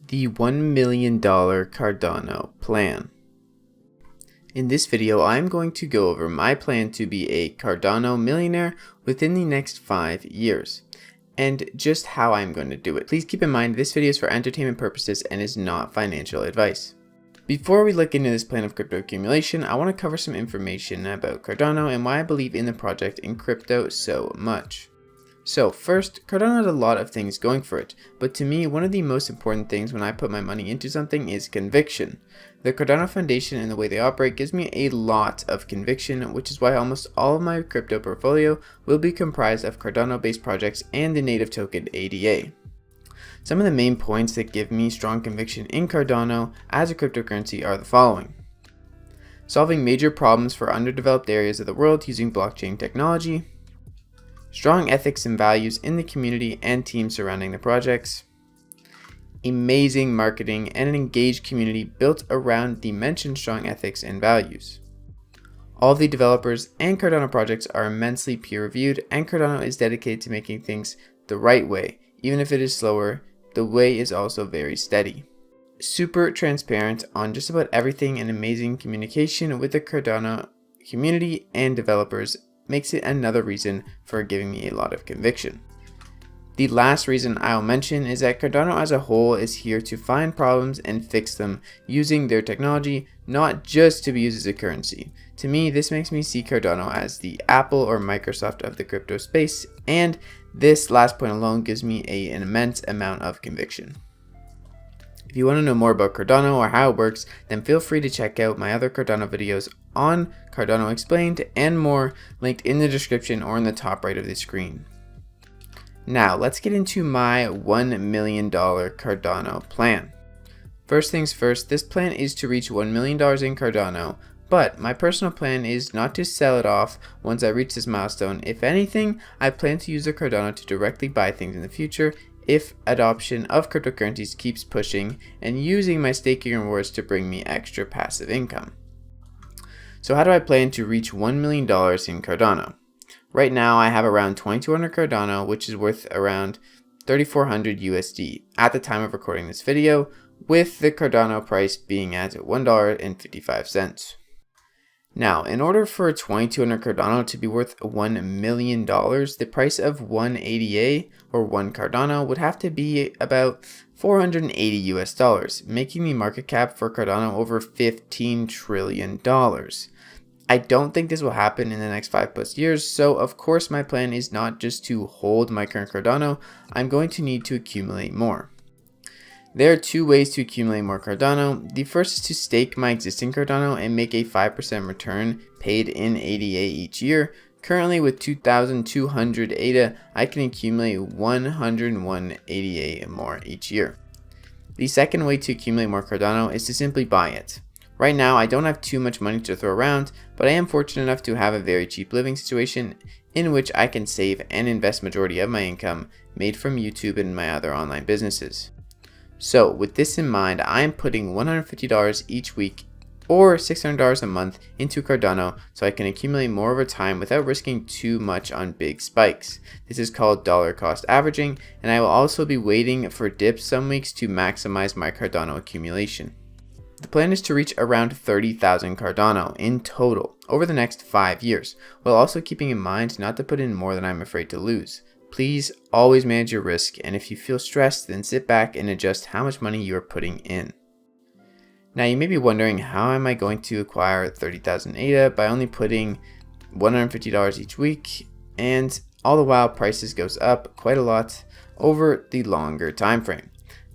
The $1 million Cardano plan. In this video, I'm going to go over my plan to be a Cardano millionaire within the next 5 years, and just how I'm going to do it. Please keep in mind this video is for entertainment purposes and is not financial advice. Before we look into this plan of crypto accumulation, I want to cover some information about Cardano and why I believe in the project in crypto so much. So first, Cardano has a lot of things going for it, but to me, one of the most important things when I put my money into something is conviction. The Cardano Foundation and the way they operate gives me a lot of conviction, which is why almost all of my crypto portfolio will be comprised of Cardano-based projects and the native token ADA. Some of the main points that give me strong conviction in Cardano as a cryptocurrency are the following. Solving major problems for underdeveloped areas of the world using blockchain technology. Strong ethics and values in the community and team surrounding the projects. Amazing marketing and an engaged community built around the mentioned strong ethics and values. All of the developers and Cardano projects are immensely peer-reviewed, and Cardano is dedicated to making things the right way. Even if it is slower, the way is also very steady. Super transparent on just about everything and amazing communication with the Cardano community and developers makes it another reason for giving me a lot of conviction. The last reason I'll mention is that Cardano as a whole is here to find problems and fix them using their technology, not just to be used as a currency. To me, this makes me see Cardano as the Apple or Microsoft of the crypto space, and this last point alone gives me an immense amount of conviction. If you want to know more about Cardano or how it works, then feel free to check out my other Cardano videos on Cardano Explained and more, linked in the description or in the top right of the screen. Now, let's get into my $1 million Cardano plan. First things first, this plan is to reach $1 million in Cardano, but my personal plan is not to sell it off once I reach this milestone. If anything, I plan to use the Cardano to directly buy things in the future if adoption of cryptocurrencies keeps pushing, and using my staking rewards to bring me extra passive income. So how do I plan to reach $1 million in Cardano? Right now I have around 2200 Cardano, which is worth around 3400 USD at the time of recording this video, with the Cardano price being at $1.55. Now, in order for 2200 Cardano to be worth $1 million, the price of 1 ADA or 1 Cardano would have to be about $480 US, making the market cap for Cardano over $15 trillion. I don't think this will happen in the next 5+ years, so of course my plan is not just to hold my current Cardano, I'm going to need to accumulate more. There are two ways to accumulate more Cardano. The first is to stake my existing Cardano and make a 5% return paid in ADA each year. Currently with 2,200 ADA, I can accumulate 101 ADA more each year. The second way to accumulate more Cardano is to simply buy it. Right now, I don't have too much money to throw around, but I am fortunate enough to have a very cheap living situation in which I can save and invest majority of my income made from YouTube and my other online businesses. So with this in mind, I am putting $150 each week or $600 a month into Cardano so I can accumulate more over time without risking too much on big spikes. This is called dollar cost averaging, and I will also be waiting for dips some weeks to maximize my Cardano accumulation. The plan is to reach around 30,000 Cardano in total over the next 5 years, while also keeping in mind not to put in more than I'm afraid to lose. Please always manage your risk, and if you feel stressed, then sit back and adjust how much money you are putting in. Now you may be wondering, how am I going to acquire 30,000 ADA by only putting $150 each week, and all the while prices goes up quite a lot over the longer time frame.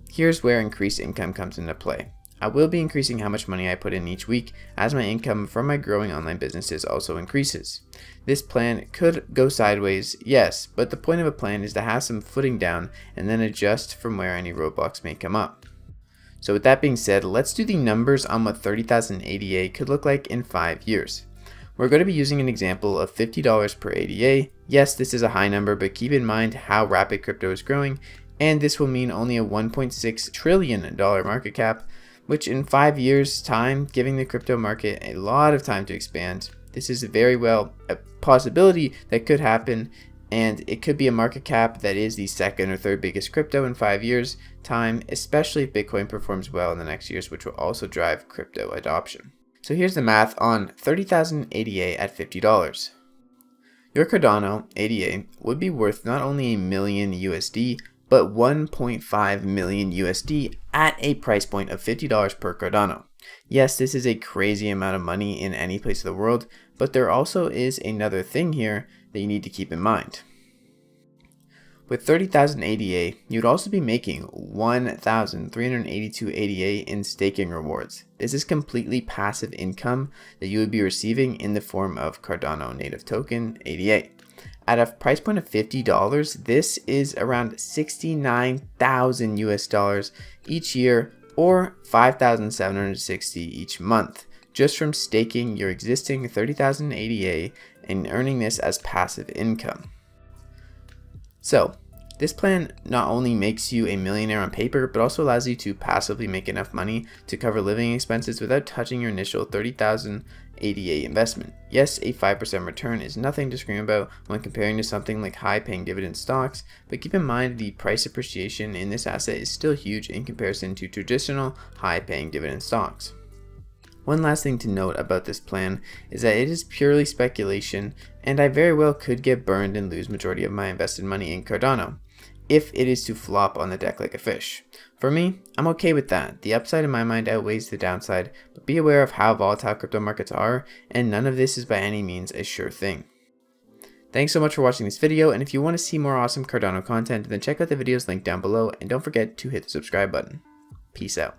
Here's where increased income comes into play. I will be increasing how much money I put in each week as my income from my growing online businesses also increases. This plan could go sideways, yes, but the point of a plan is to have some footing down and then adjust from where any roadblocks may come up. So with that being said, let's do the numbers on what 30,000 ADA could look like in 5 years. We're going to be using an example of $50 per ADA. Yes, this is a high number, but keep in mind how rapid crypto is growing, and this will mean only a $1.6 trillion market cap, which in 5 years time, giving the crypto market a lot of time to expand. This is very well a possibility that could happen, and it could be a market cap that is the second or third biggest crypto in 5 years time, especially if Bitcoin performs well in the next years, which will also drive crypto adoption. So here's the math on 30,000 ADA at $50. Your Cardano ADA would be worth not only $1 million USD, but 1.5 million USD at a price point of $50 per Cardano. Yes, this is a crazy amount of money in any place of the world, but there also is another thing here that you need to keep in mind. With 30,000 ADA, you'd also be making 1,382 ADA in staking rewards. This is completely passive income that you would be receiving in the form of Cardano native token ADA. At a price point of $50, this is around 69,000 US dollars each year, or 5,760 each month, just from staking your existing 30,000 ADA and earning this as passive income. So, this plan not only makes you a millionaire on paper, but also allows you to passively make enough money to cover living expenses without touching your initial 30,000 ADA investment. Yes, a 5% return is nothing to scream about when comparing to something like high-paying dividend stocks, but keep in mind the price appreciation in this asset is still huge in comparison to traditional high-paying dividend stocks. One last thing to note about this plan is that it is purely speculation, and I very well could get burned and lose majority of my invested money in Cardano if it is to flop on the deck like a fish. For me, I'm okay with that. The upside in my mind outweighs the downside, but be aware of how volatile crypto markets are, and none of this is by any means a sure thing. Thanks so much for watching this video, and if you want to see more awesome Cardano content, then check out the videos linked down below, and don't forget to hit the subscribe button. Peace out.